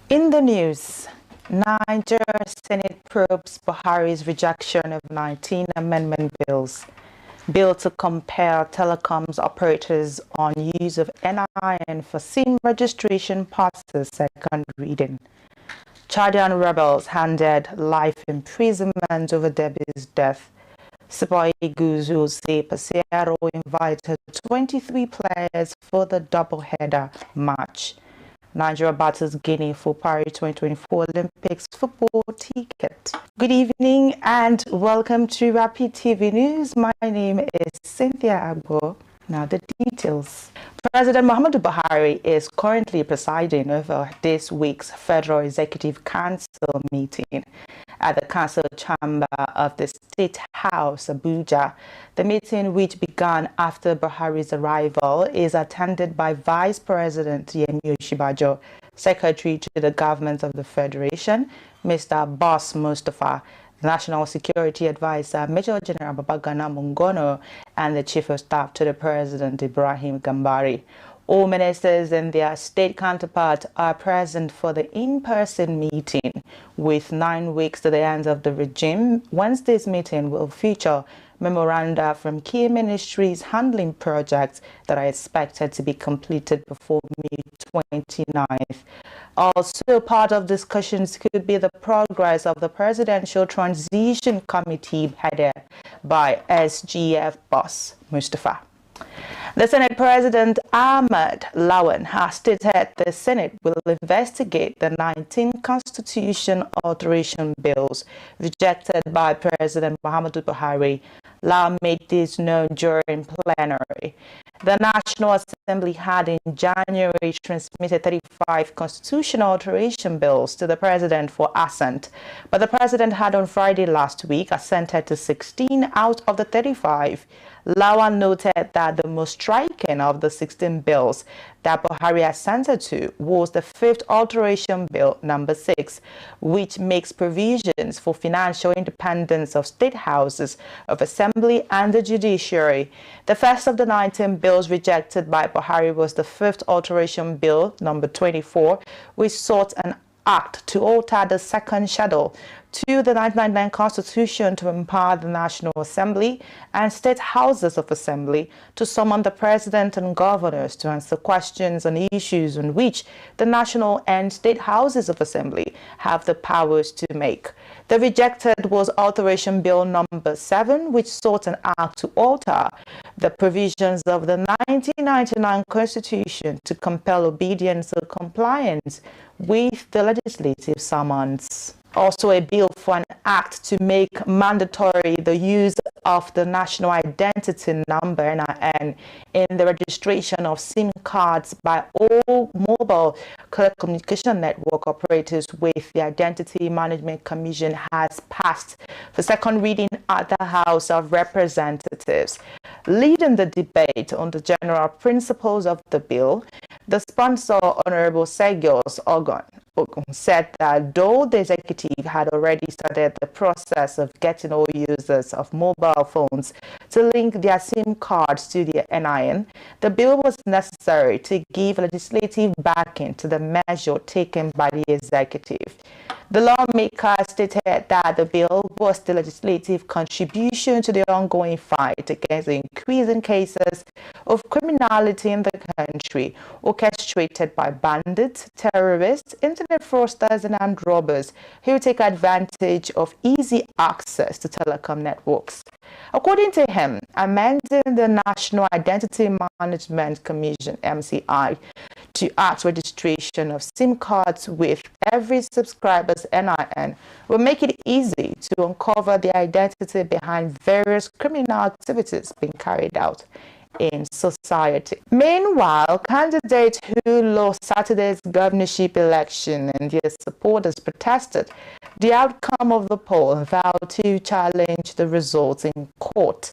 In the news, Niger Senate probes Buhari's rejection of 19 amendment bills. Bill to compel telecoms operators on use of NIN for SIM registration passes second reading. Chadian rebels handed life imprisonment over Debbie's death. Sipai Guzu say Pasiero invited 23 players for the double-header match. Nigeria battles Guinea for Paris 2024 Olympics football ticket. Good evening and welcome to Rapid TV News. My name is Cynthia Agbo. Now the details. President Muhammadu Buhari is currently presiding over this week's Federal Executive Council meeting at the Council Chamber of the State House, Abuja. The meeting, which began after Buhari's arrival, is attended by Vice President Yemi Osinbajo, Secretary to the Government of the Federation, Mr. Boss Mustafa, National Security Advisor Major General Babagana Mungono, and the Chief of Staff to the President Ibrahim Gambari. All ministers and their state counterparts are present for the in-person meeting. With 9 weeks to the end of the regime, Wednesday's meeting will feature memoranda from key ministries handling projects that are expected to be completed before May 29th. Also, part of discussions could be the progress of the Presidential Transition Committee headed by SGF boss Mustafa. The Senate President Ahmed Lawan has stated the Senate will investigate the 19 constitution alteration bills rejected by President Muhammadu Buhari. Lawan made this known during plenary. The National Assembly had in January transmitted 35 constitutional alteration bills to the President for assent, but the President had on Friday last week assented to 16 out of the 35. Lawan noted that the most striking of the 16 bills that Buhari assented to was the 5th Alteration Bill, number 6, which makes provisions for financial independence of state houses of assembly and the judiciary. The first of the 19 bills rejected by Buhari was the 5th Alteration Bill, number 24, which sought an act to alter the second schedule to the 1999 Constitution to empower the National Assembly and state houses of assembly to summon the president and governors to answer questions on issues on which the national and state houses of assembly have the powers to make. The rejected was Alteration Bill number 7, which sought an act to alter the provisions of the 1999 Constitution to compel obedience or compliance with the legislative summons. Also, a bill for an act to make mandatory the use of the National Identity Number (NIN) in the registration of SIM cards by all mobile telecommunication network operators with the Identity Management Commission has passed for second reading at the House of Representatives. Leading the debate on the general principles of the bill, the sponsor, Honorable Segios Ogun, said that though the executive had already started the process of getting all users of mobile phones to link their SIM cards to their NIN, the bill was necessary to give legislative backing to the measure taken by the executive. The lawmaker stated that the bill was the legislative contribution to the ongoing fight against the increasing cases of criminality in the country, orchestrated by bandits, terrorists, internet fraudsters, and armed robbers who take advantage of easy access to telecom networks. According to him, amending the National Identity Management Commission (MCI) to act registration of SIM cards with every subscriber's NIN will make it easy to uncover the identity behind various criminal activities being carried out in society. Meanwhile, candidates who lost Saturday's governorship election and their supporters protested the outcome of the poll and vowed to challenge the results in court.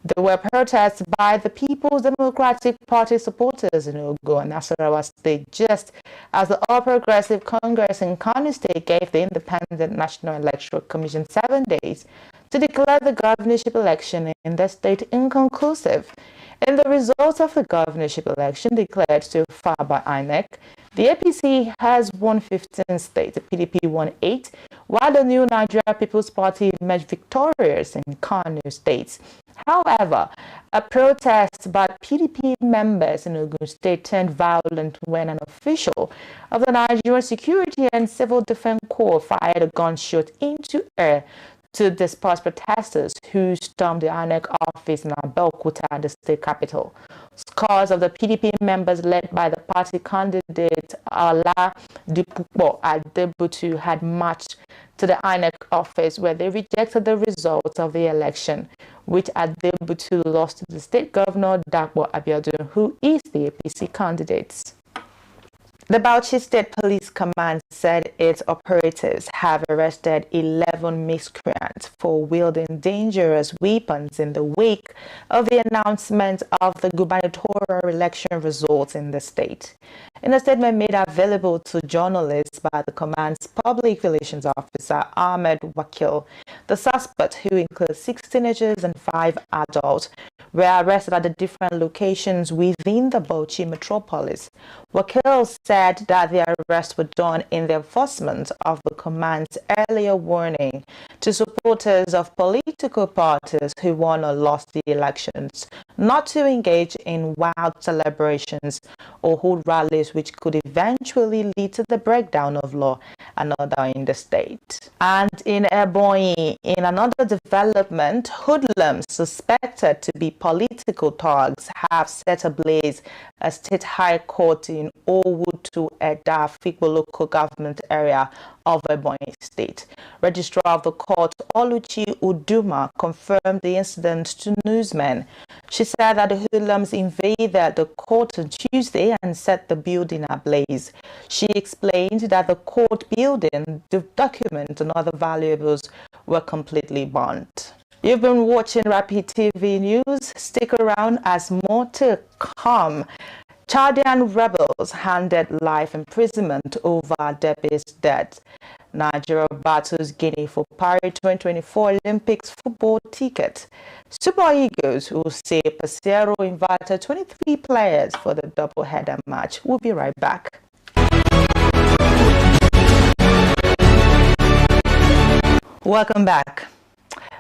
There were protests by the People's Democratic Party supporters in Ogo and Nasarawa State just as the All Progressive Congress in Kano State gave the Independent National Electoral Commission 7 days to declare the governorship election in the state inconclusive. In the results of the governorship election declared so far by INEC, the APC has won 15 states, the PDP won 8, while the New Nigeria People's Party emerged victorious in Kano states. However, a protest by PDP members in Ogun State turned violent when an official of the Nigerian Security and Civil Defense Corps fired a gunshot into air to disperse protesters who stormed the INEC office in Abeokuta, the state capital. Scores of the PDP members led by the party candidate Ala Dipupo Adebutu had marched to the INEC office where they rejected the results of the election, which Adebutu lost to the state governor Dapo Abiodun, who is the APC candidate. The Bauchi State Police Command said its operatives have arrested 11 miscreants for wielding dangerous weapons in the wake of the announcement of the gubernatorial election results in the state. In a statement made available to journalists by the command's public relations officer, Ahmed Wakil, the suspects, who include 6 teenagers and 5 adults, were arrested at the different locations within the Bauchi metropolis. Wakil said that the arrests were done in the enforcement of the command's earlier warning to supporters of political parties who won or lost the elections not to engage in wild celebrations or hold rallies which could eventually lead to the breakdown of law and order in the state. And in Ebonyi, in another development, hoodlums suspected to be political thugs have set ablaze a state high court in Owood to Eda Fikbo local government area of Ebonyi State. Registrar of the court, Oluchi Uduma, confirmed the incident to newsmen. She said that the hoodlums invaded the court on Tuesday and set the building ablaze. She explained that the court building, the documents and other valuables were completely burnt. You've been watching Rapid TV News. Stick around as more to come. Chadian rebels handed life imprisonment over Debi's death. Nigeria battles Guinea for Paris 2024 Olympics football ticket. Super Eagles will say Pesero invited 23 players for the double-header match. We'll be right back. Welcome back.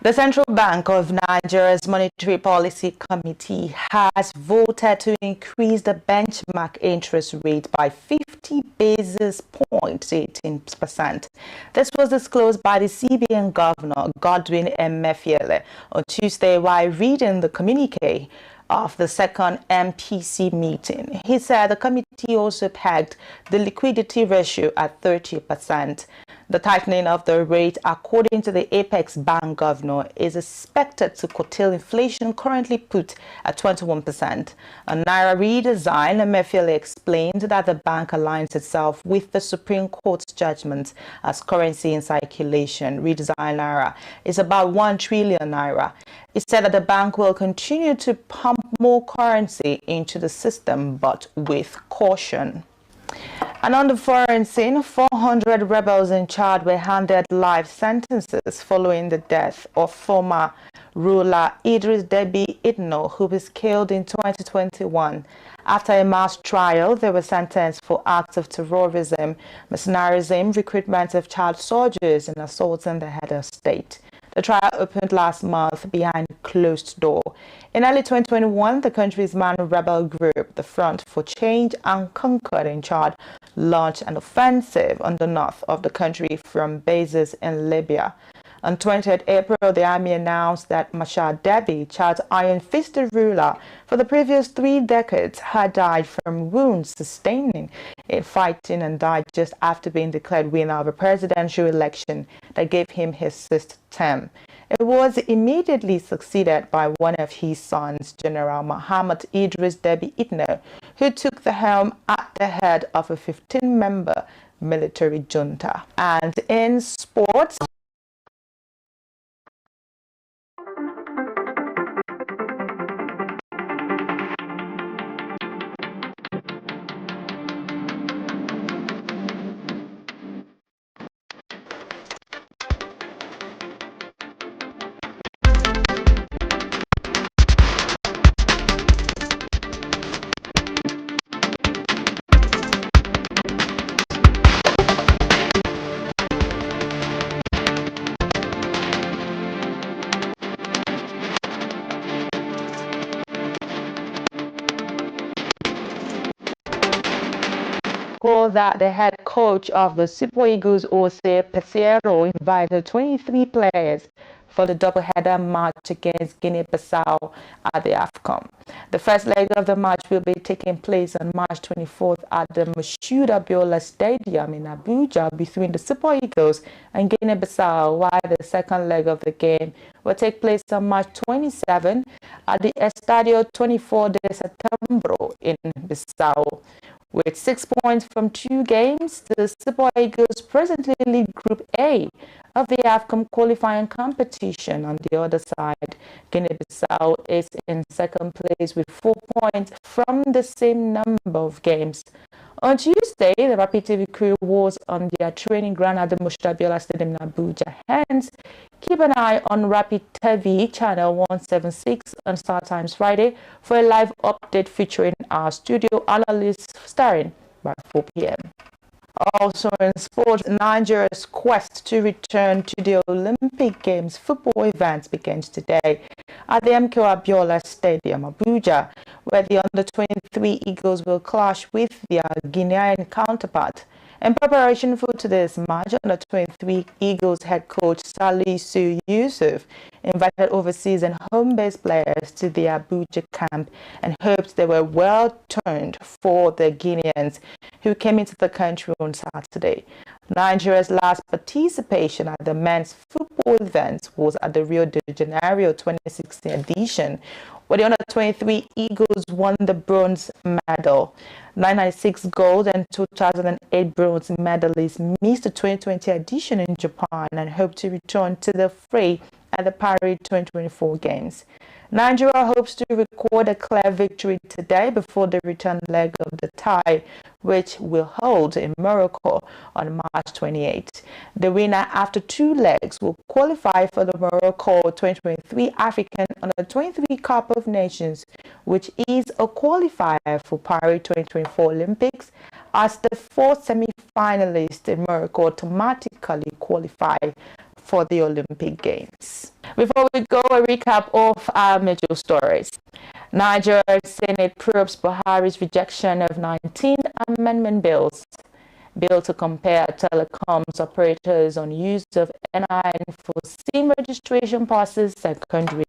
The Central Bank of Nigeria's Monetary Policy Committee has voted to increase the benchmark interest rate by 50 basis points to 18%. This was disclosed by the CBN Governor Godwin Emefiele on Tuesday while reading the communique of the second MPC meeting. He said the committee also pegged the liquidity ratio at 30%. The tightening of the rate, according to the Apex Bank governor, is expected to curtail inflation currently put at 21%. A Naira redesign, Emefiele explained that the bank aligns itself with the Supreme Court's judgment as currency in circulation. Redesign Naira is about 1 trillion Naira. He said that the bank will continue to pump more currency into the system, but with caution. And on the foreign scene, 400 rebels in Chad were handed life sentences following the death of former ruler Idris Deby Itno, who was killed in 2021. After a mass trial, they were sentenced for acts of terrorism, mercenarism, recruitment of child soldiers, and assaulting the head of state. The trial opened last month behind closed door. In early 2021, the country's main rebel group, the Front for Change and Concord in Chad, launched an offensive on the north of the country from bases in Libya. On 20th April, the army announced that Mashal Deby, Chad's iron-fisted ruler for the previous 3 decades, had died from wounds sustained in fighting and died just after being declared winner of a presidential election that gave him his 6th term. It was immediately succeeded by one of his sons, General Muhammad Idris Deby Itno, who took the helm at the head of a 15-member military junta. And in sports, before that, the head coach of the Super Eagles, Jose Peseiro, invited 23 players for the doubleheader match against Guinea-Bissau at the AFCON. The first leg of the match will be taking place on March 24th at the Moshood Abiola Stadium in Abuja between the Super Eagles and Guinea-Bissau, while the second leg of the game will take place on March 27 at the Estadio 24 de Setembro in Bissau. With 6 points from 2 games, the Super Eagles presently lead Group A of the AFCON qualifying competition. On the other side, Guinea-Bissau is in second place with 4 points from the same number of games. On Tuesday, the Rapid TV crew was on their training ground at the Moshood Abiola Stadium in Abuja. Hence, keep an eye on Rapid TV channel 176 on Star Times Friday for a live update featuring our studio analysts starting by 4 p.m. Also in sports, Nigeria's quest to return to the Olympic Games football events begins today at the MKO Abiola Stadium, Abuja, where the under-23 Eagles will clash with their Guinean counterpart. In preparation for today's match, under-23 Eagles head coach Salisu Yusuf invited overseas and home-based players to the Abuja camp and hoped they were well turned for the Guineans who came into the country on Saturday. Nigeria's last participation at the men's football event was at the Rio de Janeiro 2016 edition, where the under-23 Eagles won the bronze medal. 996 gold and 2008 bronze medalists missed the 2020 edition in Japan and hope to return to the fray at the Paris 2024 Games. Nigeria hopes to record a clear victory today before the return leg of the tie, which will hold in Morocco on March 28. The winner after 2 legs will qualify for the Morocco 2023 African Under-23 Cup of Nations, which is a qualifier for Paris 2024 Olympics, as the 4 semi-finalists in Morocco automatically qualify for the Olympic Games. Before we go, a recap of our major stories. Nigeria Senate probes Buhari's rejection of 19 amendment bills. Bill to compare telecoms operators on use of NIN for SIM registration passes secondary.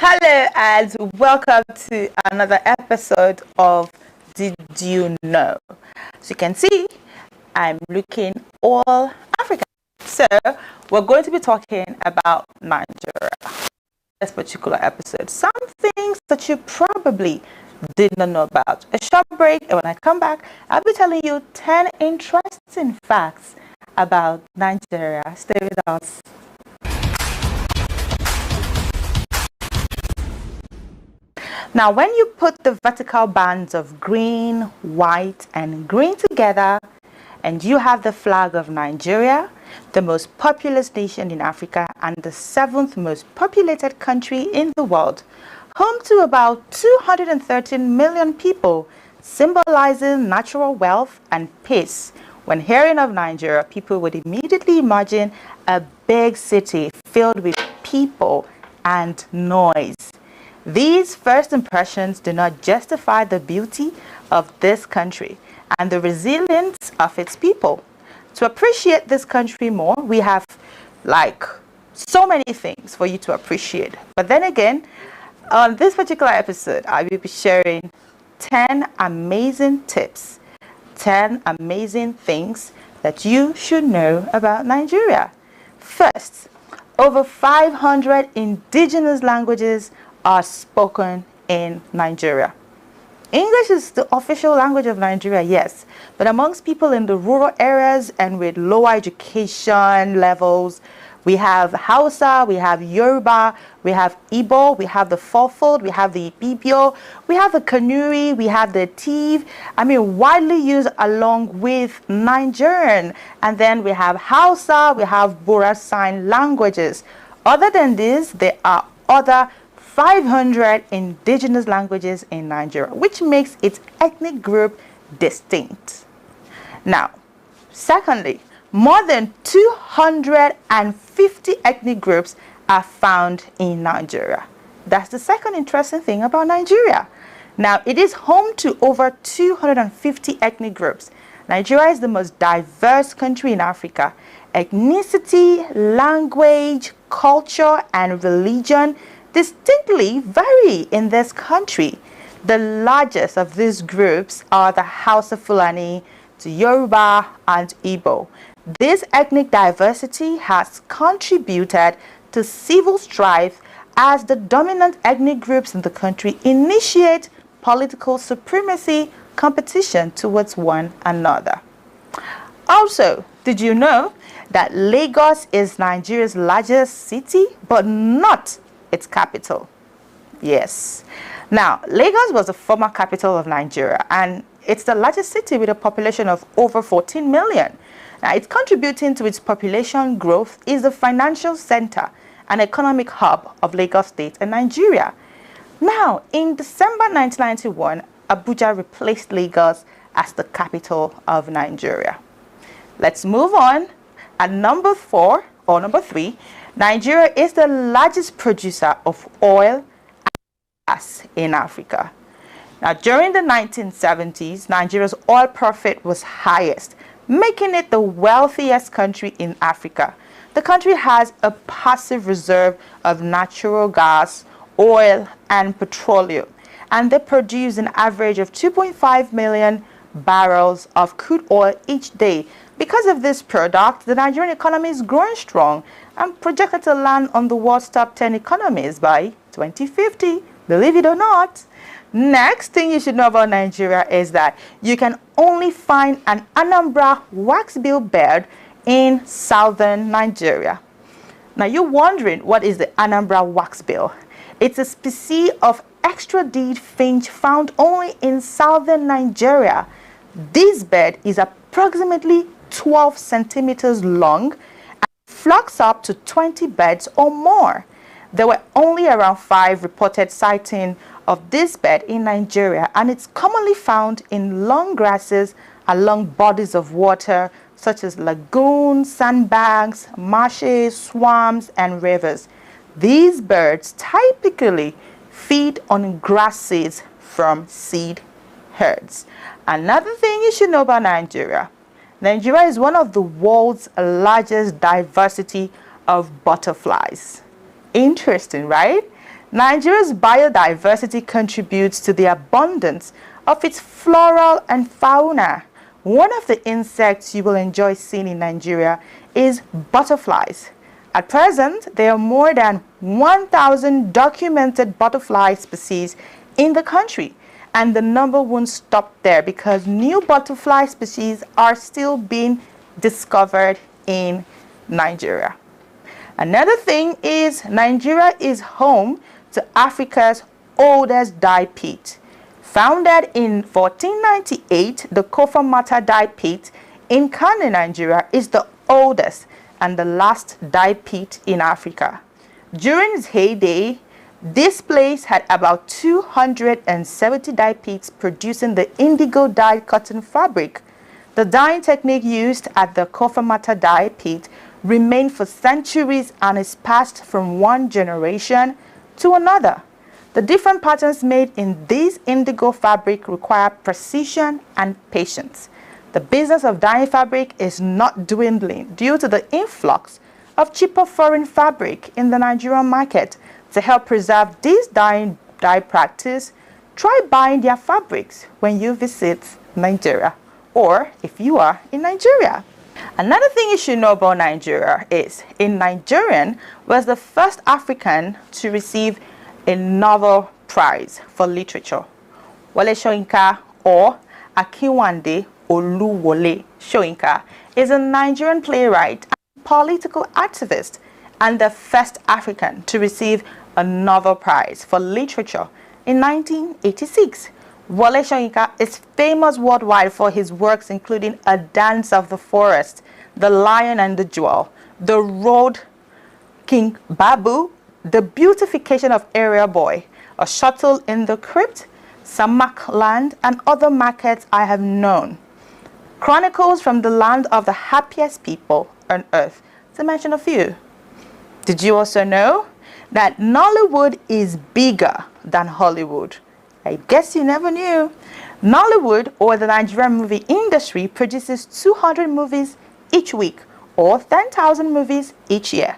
Hello and welcome to another episode of Did You Know? As you can see, I'm looking all African. So we're going to be talking about Nigeria. This particular episode, some things that you probably did not know about. A short break, and when I come back, I'll be telling you 10 interesting facts about Nigeria. Stay with us. Now, when you put the vertical bands of green, white, and green together, and you have the flag of Nigeria, the most populous nation in Africa and the 7th most populated country in the world, home to about 213 million people, symbolizing natural wealth and peace. When hearing of Nigeria, people would immediately imagine a big city filled with people and noise. These first impressions do not justify the beauty of this country and the resilience of its people. To appreciate this country more, we have so many things for you to appreciate. But then again, on this particular episode, I will be sharing 10 amazing tips, 10 amazing things that you should know about Nigeria. First, over 500 indigenous languages are spoken in Nigeria. English is the official language of Nigeria, yes, but amongst people in the rural areas and with lower education levels, we have Hausa, we have Yoruba, we have Igbo, we have the Fulford, we have the Ibibio, we have the Kanuri, we have the Tiv, widely used along with Nigerian. And then we have Hausa, we have Bora sign languages. Other than this, there are other 500 indigenous languages in Nigeria, which makes its ethnic group distinct. Now, secondly, more than 250 ethnic groups are found in Nigeria. That's the second interesting thing about Nigeria. Now, it is home to over 250 ethnic groups. Nigeria is the most diverse country in Africa. Ethnicity, language, culture, and religion distinctly vary in this country. The largest of these groups are the Hausa Fulani, the Yoruba, and Igbo. This ethnic diversity has contributed to civil strife as the dominant ethnic groups in the country initiate political supremacy competition towards one another. Also, did you know that Lagos is Nigeria's largest city, but not its capital? Yes. Now, Lagos was the former capital of Nigeria, and it's the largest city with a population of over 14 million. Now, it's contributing to its population growth is the financial center and economic hub of Lagos State and Nigeria. Now, in December 1991, Abuja replaced Lagos as the capital of Nigeria. Let's move on. At number 3, Nigeria is the largest producer of oil and gas in Africa. Now, during the 1970s, Nigeria's oil profit was highest, making it the wealthiest country in Africa. The country has a passive reserve of natural gas, oil, and petroleum, and they produce an average of 2.5 million barrels of crude oil each day. Because of this product, the Nigerian economy is growing strong and projected to land on the world's top 10 economies by 2050, believe it or not. Next thing you should know about Nigeria is that you can only find an Anambra waxbill bird in southern Nigeria. Now you're wondering, what is the Anambra waxbill? It's a species of extra-deed finch found only in southern Nigeria. This bird is approximately 12 centimeters long and flocks up to 20 birds or more. There were only around 5 reported sightings of this bird in Nigeria, and it's commonly found in long grasses along bodies of water such as lagoons, sandbanks, marshes, swamps, and rivers. These birds typically feed on grasses from seed herds. Another thing you should know about Nigeria. Nigeria is one of the world's largest diversity of butterflies. Interesting, right? Nigeria's biodiversity contributes to the abundance of its floral and fauna. One of the insects you will enjoy seeing in Nigeria is butterflies. At present, there are more than 1,000 documented butterfly species in the country, and the number won't stop there because new butterfly species are still being discovered in Nigeria. Another thing is Nigeria is home to Africa's oldest dye pit. Founded in 1498, the Kofa Mata dye pit in Kano, Nigeria is the oldest and the last dye pit in Africa. During its heyday, this place had about 270 dye pits producing the indigo dyed cotton fabric. The dyeing technique used at the Kofa Mata dye pit remained for centuries and is passed from one generation to another. The different patterns made in this indigo fabric require precision and patience. The business of dyeing fabric is not dwindling due to the influx of cheaper foreign fabric in the Nigerian market. To help preserve this dye practice, try buying their fabrics when you visit Nigeria or if you are in Nigeria. Another thing you should know about Nigeria is Nigerian was the first African to receive a Nobel Prize for Literature. Wole Soyinka, or Akinwande Oluwole Soyinka, is a Nigerian playwright and political activist and the first African to receive a Nobel Prize for Literature in 1986. Wole Soyinka is famous worldwide for his works including A Dance of the Forest, The Lion and the Jewel, The Road King Babu, The Beautification of Area Boy, A Shuttle in the Crypt, Samak Land, and Other Markets I Have Known, Chronicles from the Land of the Happiest People on Earth, to mention a few. Did you also know that Nollywood is bigger than Hollywood? I guess you never knew. Nollywood, or the Nigerian movie industry, produces 200 movies each week, or 10,000 movies each year.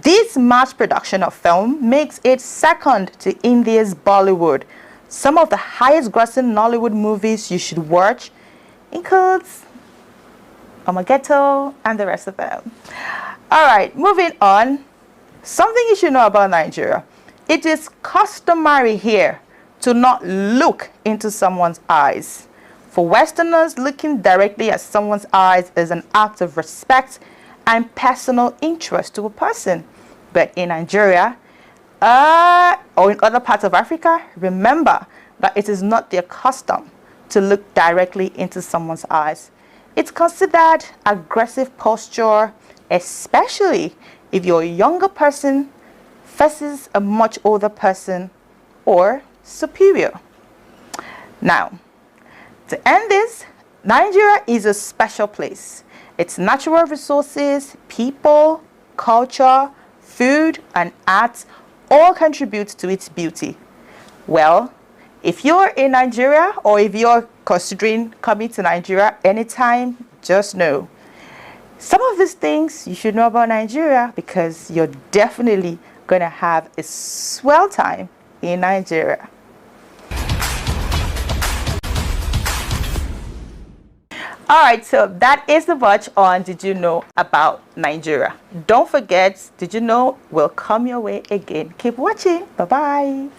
This mass production of film makes it second to India's Bollywood. Some of the highest grossing Nollywood movies you should watch includes Omageto and the rest of them. All right, moving on. Something you should know about Nigeria. It is customary here to not look into someone's eyes. For Westerners, looking directly at someone's eyes is an act of respect and personal interest to a person. But in Nigeria, or in other parts of Africa, remember that it is not their custom to look directly into someone's eyes. It's considered aggressive posture, especially if you're a younger person versus a much older person or superior. Now, to end this, Nigeria is a special place. Its natural resources, people, culture, food, and arts all contribute to its beauty. Well, if you're in Nigeria or if you're considering coming to Nigeria anytime, just know some of these things you should know about Nigeria, because you're definitely going to have a swell time in Nigeria. All right, so that is the much on Did You Know About Nigeria. Don't forget, Did You Know will come your way again. Keep watching. Bye-bye.